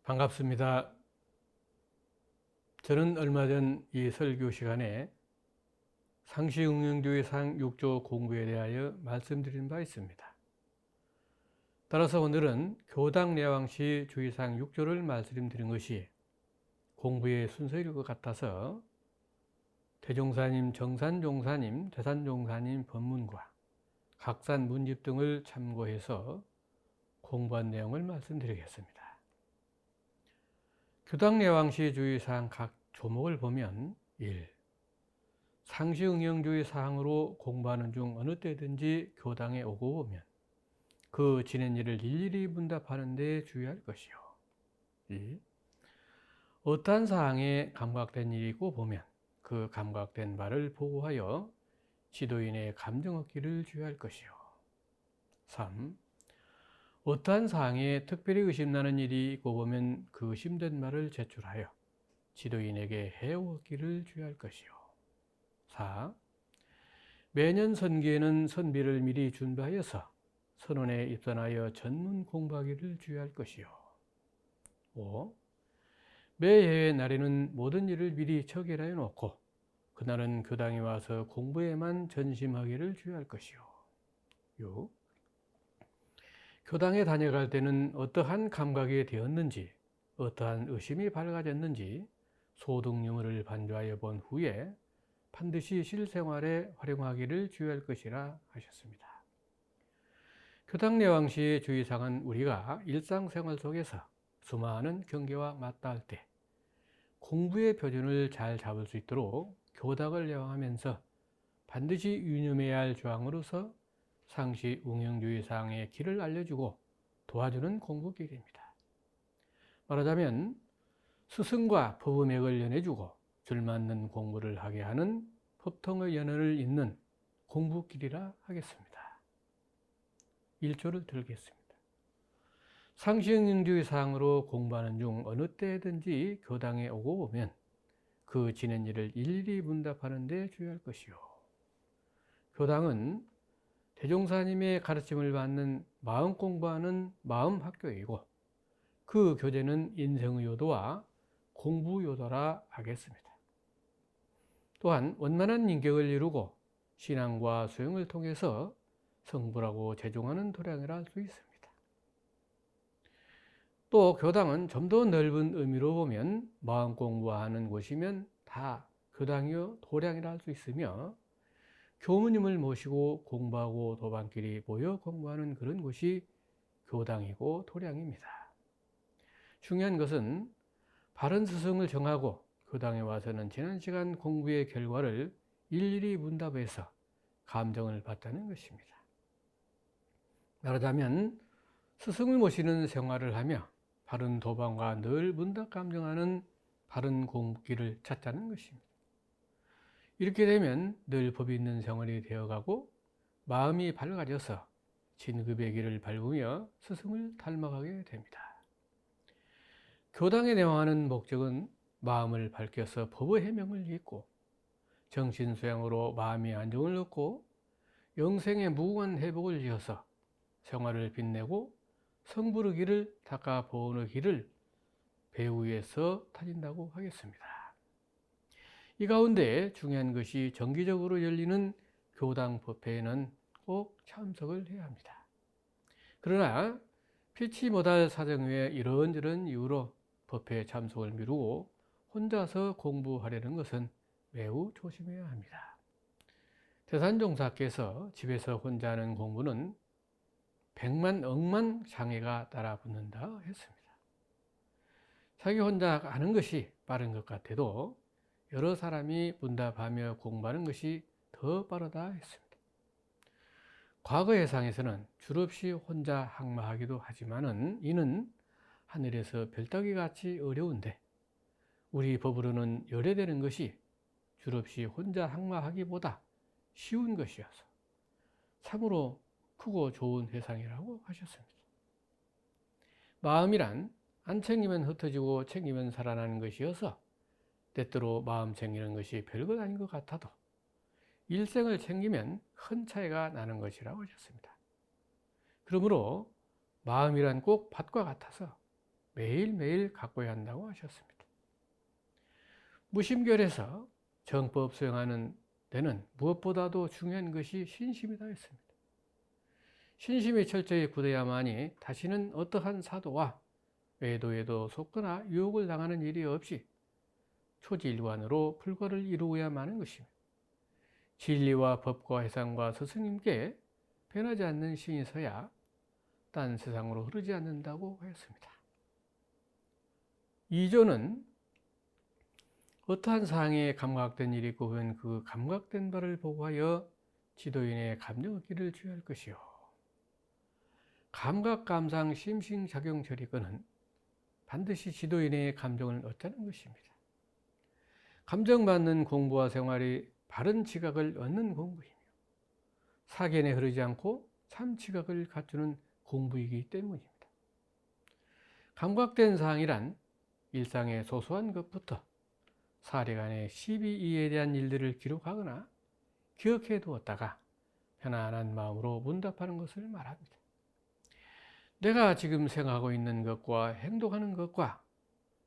반갑습니다. 저는 얼마 전 이 설교 시간에 상시응용주의상 6조 공부에 대하여 말씀드린 바 있습니다. 따라서 오늘은 교당례왕시 주의상 6조를 말씀드린 것이 공부의 순서일 것 같아서 대종사님, 정산종사님, 대산종사님 법문과 각산 문집 등을 참고해서 공부한 내용을 말씀드리겠습니다. 교당례왕시 주의사항 각 조목을 보면 1. 상시응용주의 사항으로 공부하는 중 어느 때든지 교당에 오고 오면 그 지낸 일을 일일이 문답하는 데 주의할 것이요. 2. 어떠한 사항에 감각된 일이 있고 보면 그 감각된 바를 보고하여 지도인의 감정 얻기를 주의할 것이요. 3. 어떠한 사항에 특별히 의심나는 일이 있고 보면 그 의심된 말을 제출하여 지도인에게 해오 얻기를 주의할 것이요. 4. 매년 선기에는 선비를 미리 준비하여서 선원에 입선하여 전문 공부하기를 주의할 것이요. 5. 매해의 날에는 모든 일을 미리 처결하여 놓고 그날은 교당에 와서 공부에만 전심하기를 주의할 것이요. 6. 교당에 다녀갈 때는 어떠한 감각이 되었는지 어떠한 의심이 밝아졌는지 소득유무를 반주하여 본 후에 반드시 실생활에 활용하기를 주의할 것이라 하셨습니다. 교당례왕시의 주의사항은 우리가 일상생활 속에서 수많은 경계와 맞닿을 때 공부의 표준을 잘 잡을 수 있도록 교당을 le왕하면서 반드시 유념해야 할 조항으로서 상시 응용주의 사항의 길을 알려주고 도와주는 공부길입니다. 말하자면 스승과 법음액을 연해주고 줄맞는 공부를 하게 하는 법통의 연원을 잇는 공부길이라 하겠습니다. 1조를 들겠습니다. 상시응용주의 사항으로 공부하는 중 어느 때든지 교당에 오고 오면 그 지낸 일을 일일이 문답하는 데 주의할 것이요. 교당은 대종사님의 가르침을 받는 마음 공부하는 마음 학교이고 그 교재는 인생의 요도와 공부 요도라 하겠습니다. 또한 원만한 인격을 이루고 신앙과 수행을 통해서 성불하고 재종하는 도량이라 할 수 있습니다. 또 교당은 좀 더 넓은 의미로 보면 마음 공부하는 곳이면 다 교당이요 도량이라 할 수 있으며 교무님을 모시고 공부하고 도반끼리 모여 공부하는 그런 곳이 교당이고 도량입니다. 중요한 것은 바른 스승을 정하고 교당에 와서는 지난 시간 공부의 결과를 일일이 문답해서 감정을 받다는 것입니다. 말하자면 스승을 모시는 생활을 하며 바른 도반과 늘 문답 감정하는 바른 공부길을 찾자는 것입니다. 이렇게 되면 늘 법이 있는 생활이 되어가고 마음이 밝아져서 진급의 길을 밟으며 스승을 닮아가게 됩니다. 교당에 내왕하는 목적은 마음을 밝혀서 법의 해명을 잇고 정신수양으로 마음의 안정을 얻고 영생의 무궁한 회복을 이어서 생활을 빛내고 성불의 길을 닦아 보온의 길을 배후에서 타진다고 하겠습니다. 이 가운데 중요한 것이 정기적으로 열리는 교당 법회에는 꼭 참석을 해야 합니다. 그러나 피치 못할 사정 외에 이런저런 이유로 법회에 참석을 미루고 혼자서 공부하려는 것은 매우 조심해야 합니다. 대산종사께서 집에서 혼자 하는 공부는 백만 억만 장애가 따라붙는다 했습니다. 자기 혼자 하는 것이 빠른 것 같아도 여러 사람이 문답하며 공부하는 것이 더 빠르다 했습니다. 과거 예상에서는 줄없이 혼자 학마하기도 하지만은 이는 하늘에서 별따기 같이 어려운데 우리 법으로는 열애되는 것이 줄없이 혼자 학마하기보다 쉬운 것이어서 참으로 크고 좋은 회상이라고 하셨습니다. 마음이란 안 챙기면 흩어지고 챙기면 살아나는 것이어서 때때로 마음 챙기는 것이 별것 아닌 것 같아도 일생을 챙기면 큰 차이가 나는 것이라고 하셨습니다. 그러므로 마음이란 꼭 밭과 같아서 매일매일 가꿔야 한다고 하셨습니다. 무심결에서 정법 수행하는 데는 무엇보다도 중요한 것이 신심이다 했습니다. 신심이 철저히 굳어야만이 다시는 어떠한 사도와 외도에도 속거나 유혹을 당하는 일이 없이 초지일관으로 불과를 이루어야만 하는 것입니다. 진리와 법과 해상과 스승님께 변하지 않는 신이 서야 딴 세상으로 흐르지 않는다고 했습니다. 2조는 어떠한 사항에 감각된 일이 있고 그 감각된 바를 보고하여 지도인의 감정 얻기를 주의할 것이요. 감각, 감상, 심신, 작용, 처리권은 반드시 지도인의 감정을 얻자는 것입니다. 감정받는 공부와 생활이 바른 지각을 얻는 공부이며 사견에 흐르지 않고 참 지각을 갖추는 공부이기 때문입니다. 감각된 사항이란 일상의 소소한 것부터 사례간의 시비이에 대한 일들을 기록하거나 기억해 두었다가 편안한 마음으로 문답하는 것을 말합니다. 내가 지금 생각하고 있는 것과 행동하는 것과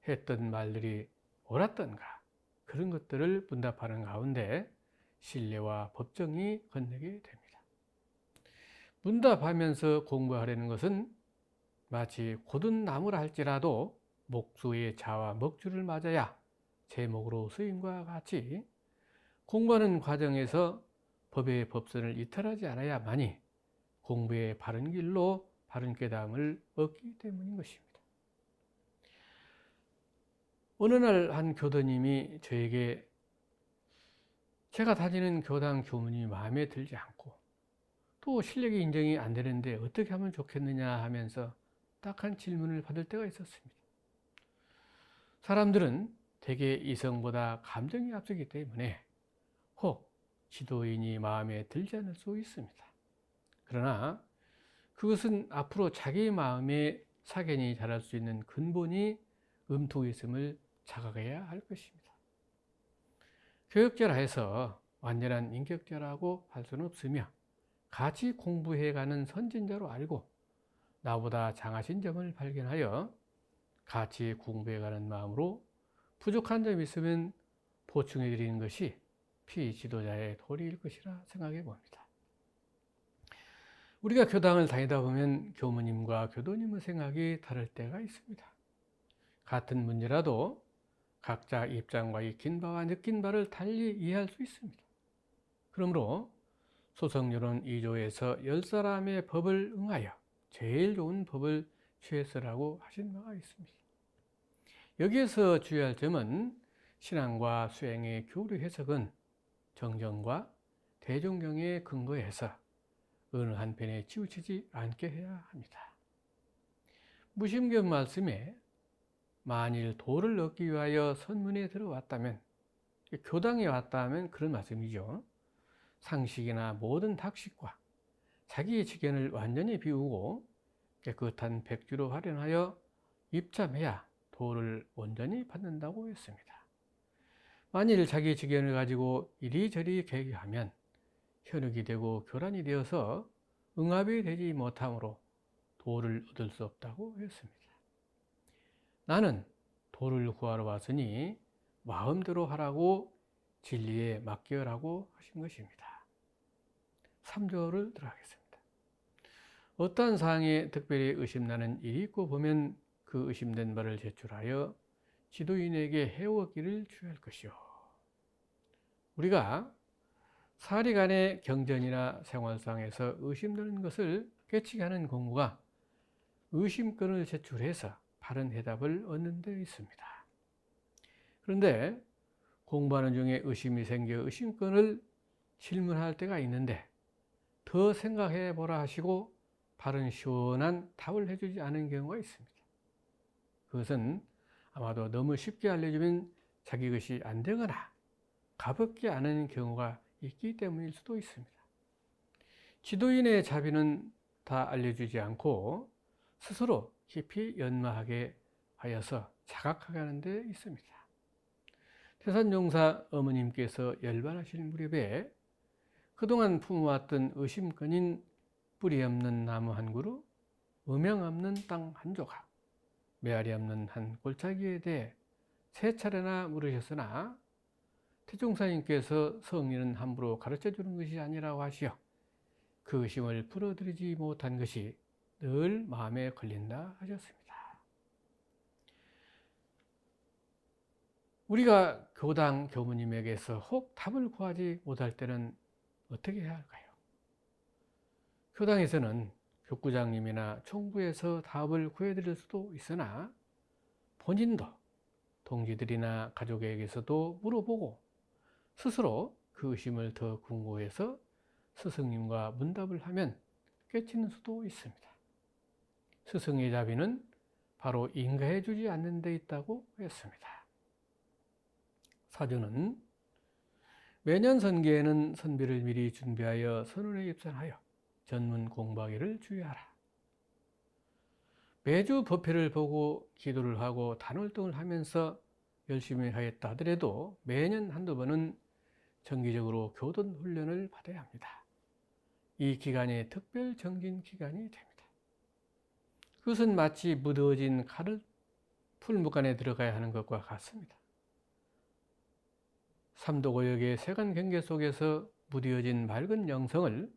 했던 말들이 옳았던가 그런 것들을 문답하는 가운데 신뢰와 법정이 건너게 됩니다. 문답하면서 공부하려는 것은 마치 고든 나무라 할지라도 목수의 자와 먹줄을 맞아야 제목으로 쓰임과 같이 공부하는 과정에서 법의 법선을 이탈하지 않아야만이 공부의 바른 길로 바른 깨달음을 얻기 때문인 것입니다. 어느 날 한 교도님이 저에게 제가 다니는 교당 교문이 마음에 들지 않고 또 실력이 인정이 안 되는데 어떻게 하면 좋겠느냐 하면서 딱한 질문을 받을 때가 있었습니다. 사람들은 대개 이성보다 감정이 앞서기 때문에 혹 지도인이 마음에 들지 않을 수 있습니다. 그러나 그것은 앞으로 자기 마음에 사견이 자랄 수 있는 근본이 음투에 있음을 자각해야 할 것입니다. 교육자라 해서 완전한 인격자라고 할 수는 없으며 같이 공부해가는 선진자로 알고 나보다 장하신 점을 발견하여 같이 공부해가는 마음으로 부족한 점이 있으면 보충해 드리는 것이 피지도자의 도리일 것이라 생각해 봅니다. 우리가 교당을 다니다 보면 교무님과 교도님의 생각이 다를 때가 있습니다. 같은 문제라도 각자 입장과 익힌 바와 느낀 바를 달리 이해할 수 있습니다. 그러므로 소성요론 2조에서 10사람의 법을 응하여 제일 좋은 법을 취했으라고 하신 바가 있습니다. 여기에서 주의할 점은 신앙과 수행의 교리 해석은 정정과 대종경에 근거해서 어느 한편에 치우치지 않게 해야 합니다. 무심경 말씀에 만일 도를 얻기 위하여 선문에 들어왔다면, 교당에 왔다면 그런 말씀이죠. 상식이나 모든 닥식과 자기의 지견을 완전히 비우고 깨끗한 백주로 활용하여 입참해야 도를 온전히 받는다고 했습니다. 만일 자기 지견을 가지고 이리저리 계획하면 현혹이 되고 교란이 되어서 응합이 되지 못하므로 도를 얻을 수 없다고 했습니다. 나는 도를 구하러 왔으니 마음대로 하라고 진리에 맡겨라고 하신 것입니다. 3조를 들어가겠습니다. 어떠한 사항에 특별히 의심나는 일이 있고 보면 그 의심된 바를 제출하여 지도인에게 해오기를 주의할 것이요. 우리가 사리간의 경전이나 생활상에서 의심되는 것을 깨치게 하는 공부가 의심권을 제출해서 바른 해답을 얻는 데 있습니다. 그런데 공부하는 중에 의심이 생겨 의심권을 질문할 때가 있는데 더 생각해 보라 하시고 바른 시원한 답을 해주지 않은 경우가 있습니다. 그것은 아마도 너무 쉽게 알려주면 자기 것이 안 되거나 가볍게 아는 경우가 있기 때문일 수도 있습니다. 지도인의 자비는 다 알려주지 않고 스스로 깊이 연마하게 하여서 자각하게 하는 데 있습니다. 태산용사 어머님께서 열반하실 무렵에 그동안 품어왔던 의심권인 뿌리 없는 나무 한 그루, 음영 없는 땅 한 조각, 메아리 없는 한 골짜기에 대해 3차례나 물으셨으나 태종사님께서 성리는 함부로 가르쳐주는 것이 아니라고 하시어 그 의심을 풀어드리지 못한 것이 늘 마음에 걸린다 하셨습니다. 우리가 교당 교무님에게서 혹 답을 구하지 못할 때는 어떻게 해야 할까요? 교당에서는 교구장님이나 총부에서 답을 구해드릴 수도 있으나 본인도 동지들이나 가족에게서도 물어보고 스스로 그 의심을 더 궁고해서 스승님과 문답을 하면 깨치는 수도 있습니다. 스승의 자비는 바로 인가해 주지 않는 데 있다고 했습니다. 사주는 매년 선기에는 선비를 미리 준비하여 선원에 입선하여 전문 공부하기를 주의하라. 매주 법회를 보고 기도를 하고 단월등을 하면서 열심히 하였다 하더라도 매년 한두 번은 정기적으로 교돈 훈련을 받아야 합니다. 이 기간이 특별 정진 기간이 됩니다. 그것은 마치 무더워진 칼을 풀무간에 들어가야 하는 것과 같습니다. 삼도고역의 세간 경계 속에서 무뎌진 맑은 영성을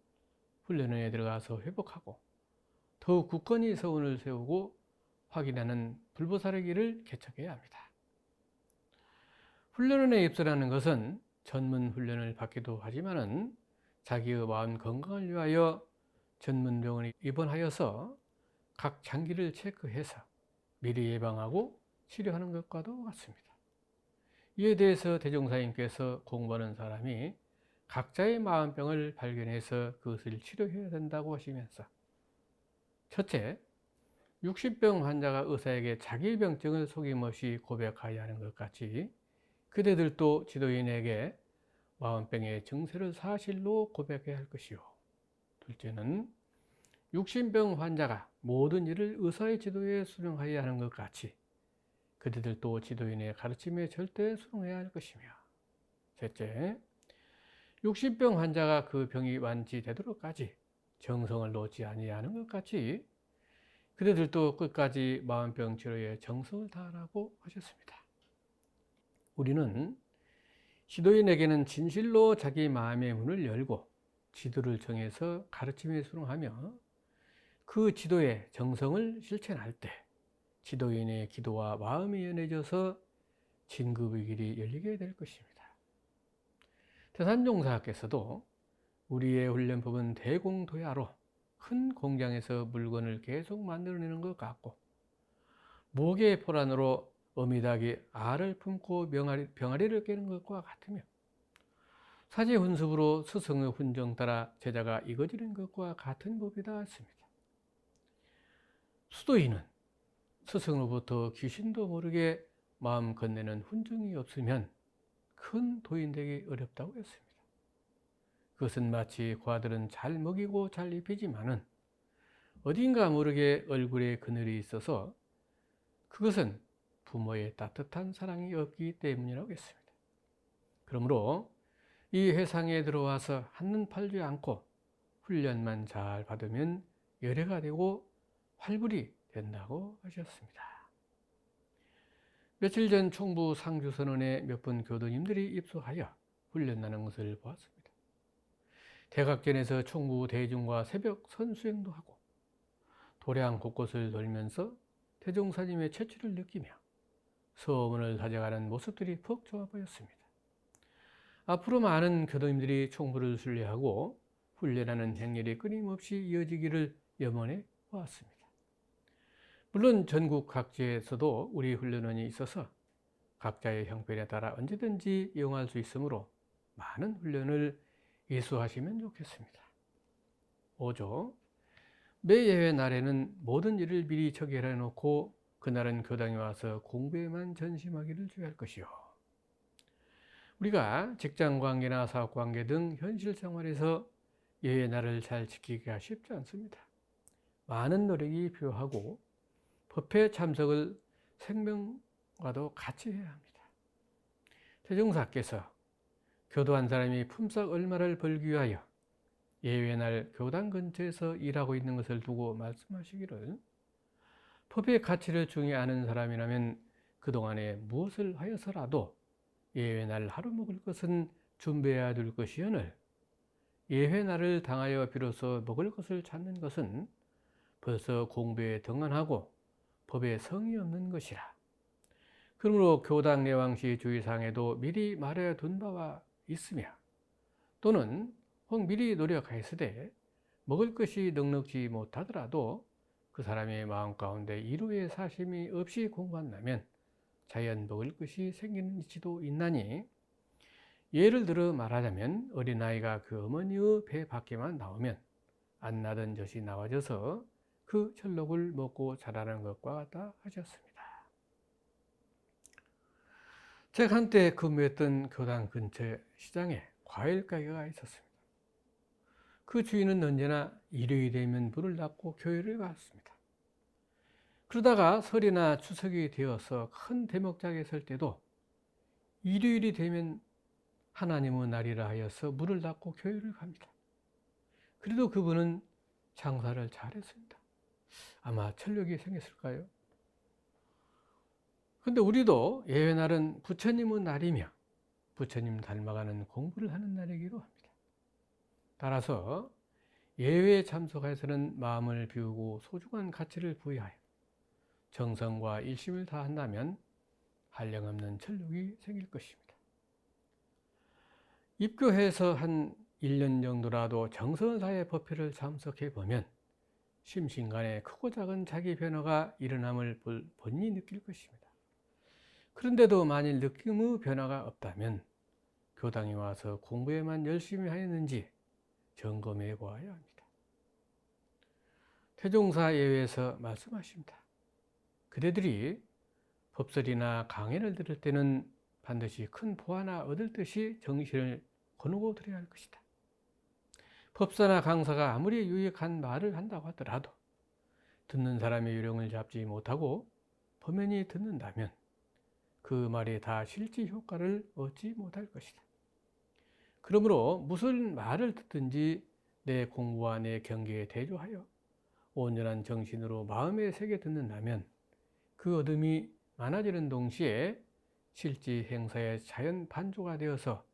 훈련에 들어가서 회복하고 더욱 굳건히 서운을 세우고 확인하는 불보살의 길을 개척해야 합니다. 훈련원에 입선하는 것은 전문 훈련을 받기도 하지만은 자기의 마음 건강을 위하여 전문병원에 입원하여서 각 장기를 체크해서 미리 예방하고 치료하는 것과도 같습니다. 이에 대해서 대종사님께서 공부하는 사람이 각자의 마음병을 발견해서 그것을 치료해야 된다고 하시면서 첫째, 60병 환자가 의사에게 자기 병증을 속임없이 고백하여야 하는 것 같이 그대들도 지도인에게 마음병의 증세를 사실로 고백해야 할 것이요. 둘째는 60병 환자가 모든 일을 의사의 지도에 수령하여야 하는 것 같이 그대들도 지도인의 가르침에 절대 수용해야 할 것이며 셋째, 60병 환자가 그 병이 완치되도록까지 정성을 놓지 아니하는 것 같이 그대들도 끝까지 마음병 치료에 정성을 다하라고 하셨습니다. 우리는 지도인에게는 진실로 자기 마음의 문을 열고 지도를 정해서 가르침에 수용하며 그 지도에 정성을 실천할 때 지도인의 기도와 마음이 연해져서 진급의 길이 열리게 될 것입니다. 태산종사께서도 우리의 훈련법은 대공도야로 큰 공장에서 물건을 계속 만들어내는 것 같고 목의 포란으로 어미닭이 알을 품고 병아리를 깨는 것과 같으며 사제 훈습으로 스승의 훈정 따라 제자가 이거지는 것과 같은 법이다 했습니다. 수도인은 스승으로부터 귀신도 모르게 마음 건네는 훈증이 없으면 큰 도인 되기 어렵다고 했습니다. 그것은 마치 과들은 잘 먹이고 잘 입히지만은 어딘가 모르게 얼굴에 그늘이 있어서 그것은 부모의 따뜻한 사랑이 없기 때문이라고 했습니다. 그러므로 이 회상에 들어와서 한눈 팔지 않고 훈련만 잘 받으면 열애가 되고 활불이 된다고 하셨습니다. 며칠 전 총부 상주선언에 몇 분 교도님들이 입소하여 훈련하는 것을 보았습니다. 대각전에서 총부 대중과 새벽 선수행도 하고 도량 곳곳을 돌면서 태종사님의 채취를 느끼며 서문을 다져가는 모습들이 퍽 좋아 보였습니다. 앞으로 많은 교도님들이 총부를 순례하고 훈련하는 행렬이 끊임없이 이어지기를 염원해 보았습니다. 물론 전국 각지에서도 우리 훈련원이 있어서 각자의 형편에 따라 언제든지 이용할 수 있으므로 많은 훈련을 이수하시면 좋겠습니다. 5조, 매 예외 날에는 모든 일을 미리 처결해 놓고 그날은 교당에 와서 공부에만 전심하기를 주의할 것이요. 우리가 직장관계나 사업관계 등 현실 생활에서 예외 날을 잘 지키기가 쉽지 않습니다. 많은 노력이 필요하고 법회 참석을 생명과도 같이 해야 합니다. 태종사께서 교도 한 사람이 품삯 얼마를 벌기 위하여 예외날 교당 근처에서 일하고 있는 것을 두고 말씀하시기를 법의 가치를 중히 아는 사람이라면 그동안에 무엇을 하여서라도 예외날 하루 먹을 것은 준비해야 될 것이오늘 예회날을 당하여 비로소 먹을 것을 찾는 것은 벌써 공부에 등한하고 법에 성이 없는 것이라. 그러므로 교당 내왕시 주의사항에도 미리 말해 둔 바와 있으며 또는 혹 미리 노력하였으되 먹을 것이 넉넉지 못하더라도 그 사람의 마음 가운데 이루의 사심이 없이 공부한다면 자연 먹을 것이 생기는 이치도 있나니, 예를 들어 말하자면 어린아이가 그 어머니의 배 밖에만 나오면 안 나던 젖이 나와져서 그 혈록을 먹고 자라는 것과 같다 하셨습니다. 제가 한때 근무했던 교당 근처 시장에 과일 가게가 있었습니다. 그 주인은 언제나 일요일이 되면 문을 닫고 교회를 갔습니다. 그러다가 설이나 추석이 되어서 큰 대목장에 설 때도 일요일이 되면 하나님의 날이라 하여서 문을 닫고 교회를 갑니다. 그래도 그분은 장사를 잘했습니다. 아마 철력이 생겼을까요? 근데 우리도 예외날은 부처님의 날이며 부처님 닮아가는 공부를 하는 날이기도 합니다. 따라서 예외에 참석해서는 마음을 비우고 소중한 가치를 부여하여 정성과 일심을 다한다면 한량없는 철력이 생길 것입니다. 입교해서 한 1년 정도라도 정선사의 법회를 참석해 보면 심신간에 크고 작은 자기 변화가 일어남을 본인이 느낄 것입니다. 그런데도 만일 느낌의 변화가 없다면 교당에 와서 공부에만 열심히 하였는지 점검해 보아야 합니다. 태종사 예외에서 말씀하십니다. 그대들이 법설이나 강의를 들을 때는 반드시 큰 보화나 얻을 듯이 정신을 거누고 들어야 할 것이다. 법사나 강사가 아무리 유익한 말을 한다고 하더라도 듣는 사람의 요령을 잡지 못하고 범연히 듣는다면 그 말이 다 실제 효과를 얻지 못할 것이다. 그러므로 무슨 말을 듣든지 내 공부와 내 경계에 대조하여 온전한 정신으로 마음에 새겨 듣는다면 그 얻음이 많아지는 동시에 실제 행사의 자연 반조가 되어서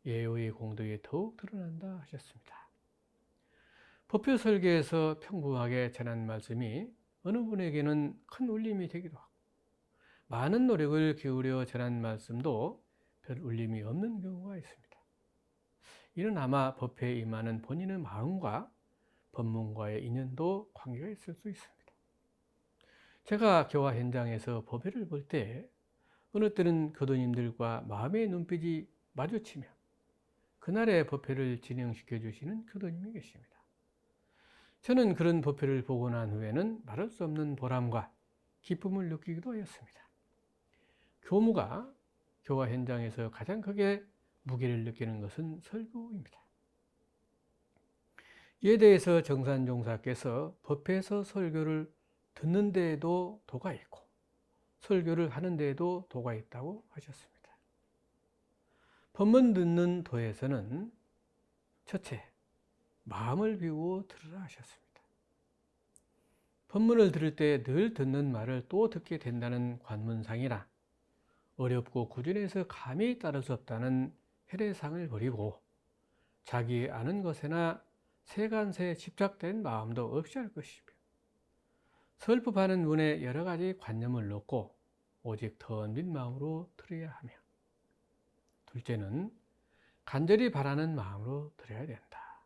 예의 공덕이 더욱 드러난다 하셨습니다. 법표 설계에서 평범하게 전한 말씀이 어느 분에게는 큰 울림이 되기도 하고 많은 노력을 기울여 전한 말씀도 별 울림이 없는 경우가 있습니다. 이는 아마 법회에 임하는 본인의 마음과 법문과의 인연도 관계가 있을 수 있습니다. 제가 교화 현장에서 법회를 볼 때 어느 때는 교도님들과 마음의 눈빛이 마주치며 그날의 법회를 진행시켜 주시는 교도님이 계십니다. 저는 그런 법회를 보고 난 후에는 말할 수 없는 보람과 기쁨을 느끼기도 하였습니다. 교무가 교화 현장에서 가장 크게 무게를 느끼는 것은 설교입니다. 이에 대해서 정산종사께서 법회에서 설교를 듣는 데에도 도가 있고 설교를 하는 데에도 도가 있다고 하셨습니다. 법문 듣는 도에서는 첫째, 마음을 비우고 들으라 하셨습니다. 법문을 들을 때 늘 듣는 말을 또 듣게 된다는 관문상이라 어렵고 구준해서 감히 따를 수 없다는 해례상을 버리고 자기 아는 것에나 세간세에 집착된 마음도 없이 할 것이며 설법하는 문에 여러 가지 관념을 놓고 오직 던빈 마음으로 들어야 하며 둘째는 간절히 바라는 마음으로 들어야 된다.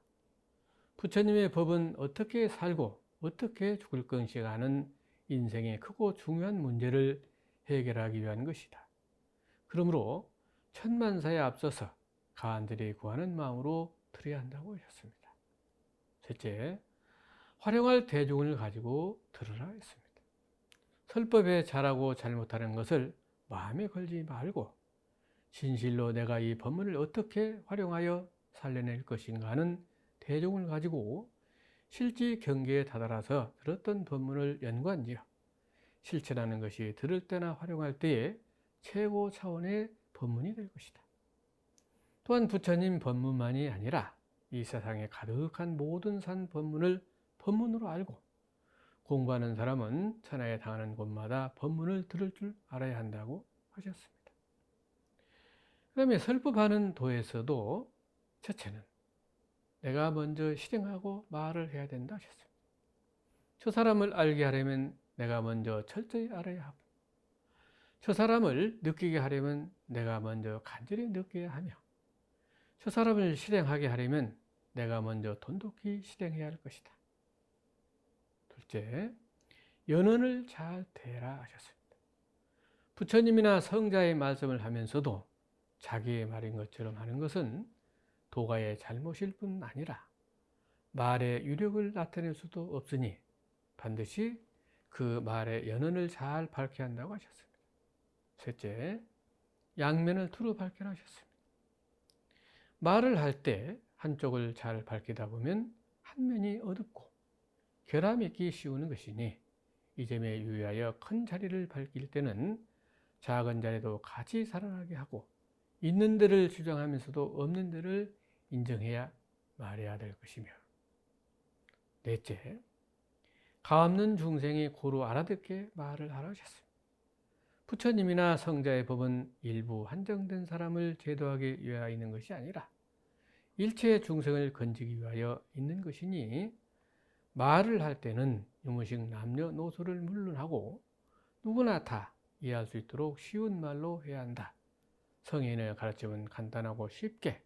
부처님의 법은 어떻게 살고 어떻게 죽을 것인가 하는 인생의 크고 중요한 문제를 해결하기 위한 것이다. 그러므로 천만사에 앞서서 간절히 구하는 마음으로 들어야 한다고 하셨습니다. 셋째, 활용할 대중을 가지고 들으라 했습니다. 설법에 잘하고 잘못하는 것을 마음에 걸지 말고 진실로 내가 이 법문을 어떻게 활용하여 살려낼 것인가 하는 대중을 가지고 실제 경계에 다다라서 들었던 법문을 연관지어 실천하는 것이 들을 때나 활용할 때에 최고 차원의 법문이 될 것이다. 또한 부처님 법문만이 아니라 이 세상에 가득한 모든 산 법문을 법문으로 알고 공부하는 사람은 천하에 당하는 곳마다 법문을 들을 줄 알아야 한다고 하셨습니다. 그 다음에 설법하는 도에서도 첫째는 내가 먼저 실행하고 말을 해야 된다 하셨습니다. 저 사람을 알게 하려면 내가 먼저 철저히 알아야 하고, 저 사람을 느끼게 하려면 내가 먼저 간절히 느껴야 하며, 저 사람을 실행하게 하려면 내가 먼저 돈독히 실행해야 할 것이다. 둘째, 연언을 잘 대라 하셨습니다. 부처님이나 성자의 말씀을 하면서도 자기의 말인 것처럼 하는 것은 도가의 잘못일 뿐 아니라 말의 유력을 나타낼 수도 없으니 반드시 그 말의 연언을 잘 밝혀야 한다고 하셨습니다. 셋째, 양면을 두루 밝혀라 하셨습니다. 말을 할 때 한쪽을 잘 밝히다 보면 한 면이 어둡고 결함이 있기 쉬우는 것이니 이 점에 유의하여 큰 자리를 밝힐 때는 작은 자리도 같이 살아나게 하고 있는 데를 주장하면서도 없는 데를 인정해야 말해야 될 것이며, 넷째, 가없는 중생이 고루 알아듣게 말을 하라 하셨습니다. 부처님이나 성자의 법은 일부 한정된 사람을 제도하기 위하여 있는 것이 아니라 일체 중생을 건지기 위하여 있는 것이니 말을 할 때는 유무식 남녀노소를 물론하고 누구나 다 이해할 수 있도록 쉬운 말로 해야 한다. 성인의 가르침은 간단하고 쉽게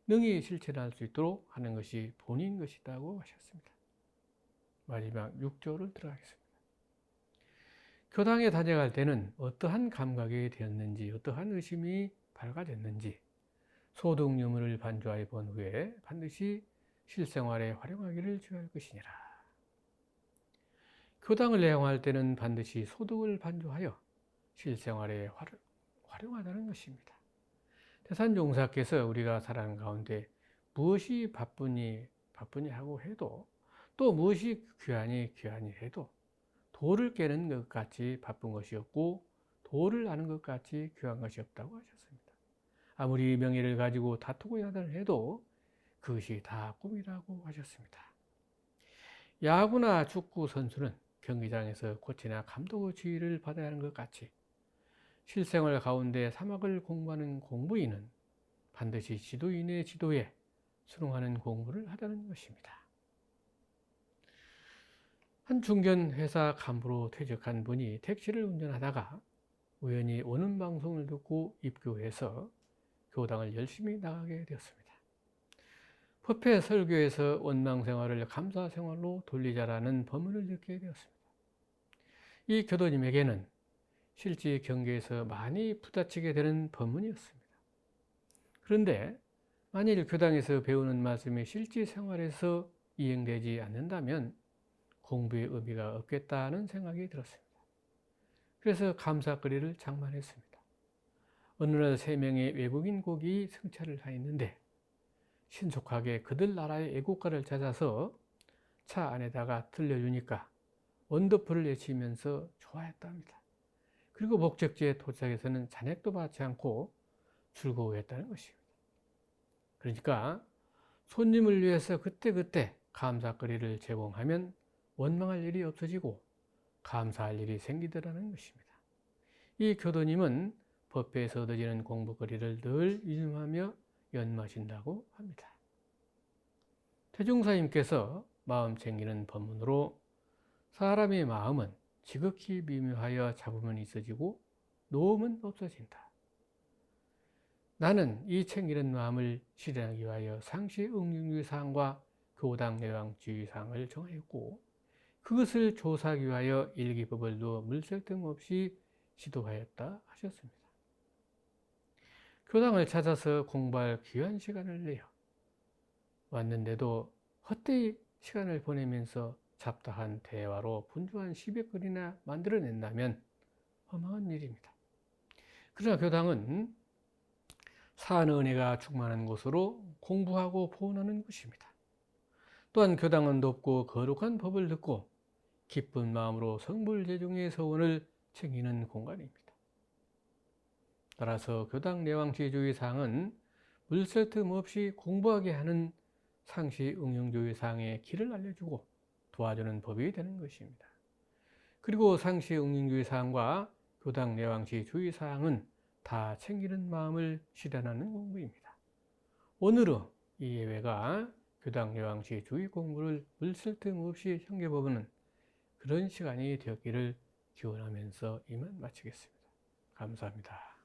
능히 실천할 수 있도록 하는 것이 본인 것이라고 하셨습니다. 마지막 6조를 들어가겠습니다. 교당에 다녀갈 때는 어떠한 감각이 되었는지, 어떠한 의심이 밝아졌는지 소득 유무를 반주하여 본 후에 반드시 실생활에 활용하기를 주의할 것이니라. 교당을 애용할 때는 반드시 소득을 반주하여 실생활에 활용하자는 것입니다. 태산종사께서 우리가 살아가는 가운데 무엇이 바쁘니 하고 해도, 또 무엇이 귀하니 해도 도를 깨는 것 같이 바쁜 것이 없고 도를 아는 것 같이 귀한 것이 없다고 하셨습니다. 아무리 명예를 가지고 다투고 야단을 해도 그것이 다 꿈이라고 하셨습니다. 야구나 축구 선수는 경기장에서 코치나 감독의 지휘를 받아야 하는 것 같이 실생활 가운데 사막을 공부하는 공부인은 반드시 지도인의 지도에 순응하는 공부를 하자는 것입니다. 한 중견 회사 간부로 퇴직한 분이 택시를 운전하다가 우연히 오는 방송을 듣고 입교해서 교당을 열심히 나가게 되었습니다. 법회 설교에서 원망생활을 감사생활로 돌리자라는 법문을 듣게 되었습니다. 이 교도님에게는 실제 경계에서 많이 부딪히게 되는 법문이었습니다. 그런데 만일 교당에서 배우는 말씀이 실제 생활에서 이행되지 않는다면 공부의 의미가 없겠다는 생각이 들었습니다. 그래서 감사거리를 장만했습니다. 어느 날 3명의 외국인 고객이 승차를 하였는데 신속하게 그들 나라의 애국가를 찾아서 차 안에다가 들려주니까 원더풀을 외치면서 좋아했답니다. 그리고 목적지에 도착해서는 잔액도 받지 않고 즐거워했다는 것입니다. 그러니까 손님을 위해서 그때그때 감사거리를 제공하면 원망할 일이 없어지고 감사할 일이 생기더라는 것입니다. 이 교도님은 법회에서 얻어지는 공부거리를 늘 유념하며 연마하신다고 합니다. 태중사님께서 마음 챙기는 법문으로 사람의 마음은 지극히 미묘하여 잡으면 있어지고 놓으면 없어진다. 나는 이 챙기는 마음을 실현하기 위하여 상시응용주의사항과 교당내왕주의사항을 정하였고 그것을 조사하기 위하여 일기법을 두어 물색 등 없이 지도하였다 하셨습니다. 교당을 찾아서 공부할 귀한 시간을 내어 왔는데도 헛되이 시간을 보내면서 잡다한 대화로 분주한 10여 글이나 만들어낸다면 허망한 일입니다. 그러나 교당은 사은은혜가 충만한 곳으로 공부하고 보온하는 곳입니다. 또한 교당은 높고 거룩한 법을 듣고 기쁜 마음으로 성불제중의 서원을 챙기는 공간입니다. 따라서 교당 내왕주의 사항은 물샐 틈 없이 공부하게 하는 상시 응용주의 사항의 길을 알려주고 도와주는 법이 되는 것입니다. 그리고 상시 응용주의 사항과 교당 내왕시 주의 사항은 다 챙기는 마음을 실현하는 공부입니다. 오늘은 이 예외가 교당 내왕시 주의 공부를 물쓸 틈 없이 챙겨보는 그런 시간이 되었기를 기원하면서 이만 마치겠습니다. 감사합니다.